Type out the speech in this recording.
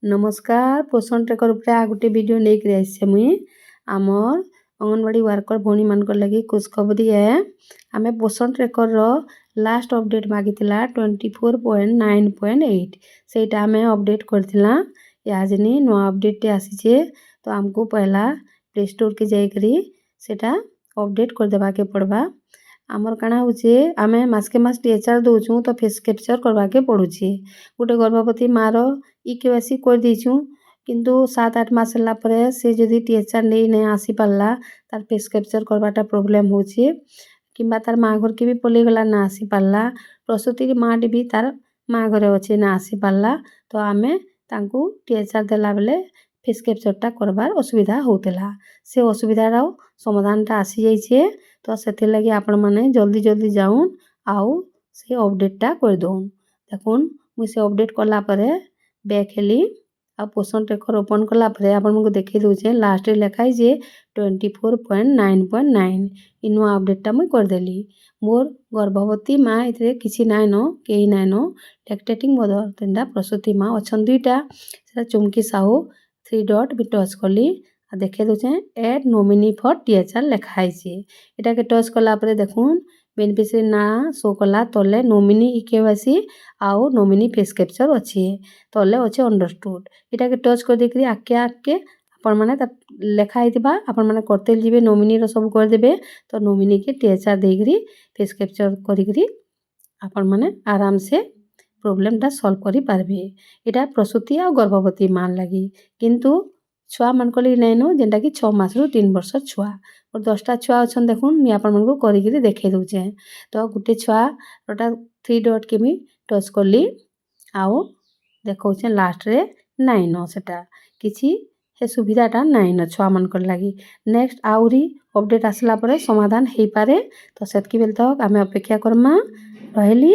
नमस्कार पोषण ट्रेकर उपरे आ गोटे वीडियो लेकर आइसे मुई आमर अंगनवाड़ी वर्कर भौणी मानकर लगी खुशखबरी है। आमे पोषण ट्रेकर रो लास्ट अपडेट मागितिला 24.9.8 सेटा आमे अपडेट करथिला। याजनी नो अपडेट टे आसीचे तो हमको पहला प्ले स्टोर के जाई करी सेटा अपडेट कर देबा के पड़बा। आमर काना होचे आमे मासके मास टीएचआर दोछु तो फेस कैप्चर करबा के पड़ुची। गोटे गर्भवती मारो केवाईसी कर देछु किंतु 7-8 मास हला परे से जदी टीएचआर नहीं आसी पारला तार फेस कैप्चर करबाटा प्रॉब्लम होची किंबा तार माँ घर के भी पले गला ना आसी पारला प्रसूति माँ भी तार माँ घरे अच्छे ना आसी पारला तो आमे तांको टीएचआर देला बेले फेस कैप्चरटा करबार असुविधा होतेला। से असुविधार समाधानटा आसी जाइछे तो सेते लगी आपण माने जल्दी जल्दी जाउन आउ से अपडेटटा कर दोन। देखुन मुई से अपडेट करला परे बैक हेली आ पोषण ट्रेकर ओपन कला परे आपण मको देखै दोचे लास्ट रे लिखाई जे 24.9.9 इनो अपडेटटा मुई कर देली। मोर गर्भवती माँ इतरे किछि नाइ न केही नाइ न लैक्टेटिंग मदर तेंडा प्रसूति माँ अछन दुईटा सेटा चुमकी साहू 3 डॉट भी टच करली आ देखे दोचे ऐड नॉमिनी फॉर टीएचआर लिखाई छे। एटा के टच कला परे देखुन बेनिफिशियरी ना शो कला तले नॉमिनी केवाईसी आउ नॉमिनी फेस कैप्चर अछि तले अछि अंडरस्टूड। एटा के टच कर देखि आके आपण माने लेखा आइतिबा आपण माने करते जिबे नॉमिनी रो सब कर देबे तो नॉमिनी के टीएचआर देगरी फेस कैप्चर करिगरी आपण माने आराम से प्रॉब्लम टा सॉल्व करि पारबे। एटा प्रसूति आ गर्भवती मां लागि किंतु छुआ मन को नै न जेंटा कि 6 मास रु 3 वर्ष छुआ और 10टा छुआ अछन देखुन मी आपण मन को करिगिरी देखे दोचे तो गुटे छुआ रोटा 3 डॉट के मी टच करली आउ देखौचे लास्ट रे नाइ न सेटा किछि हे सुविधाटा नाइ न छुआ मन कर लागि। नेक्स्ट आउरी अपडेट आसला परे समाधान हेई पारे तो सेतकी बेल तक आमे अपेक्षा करमा रहली।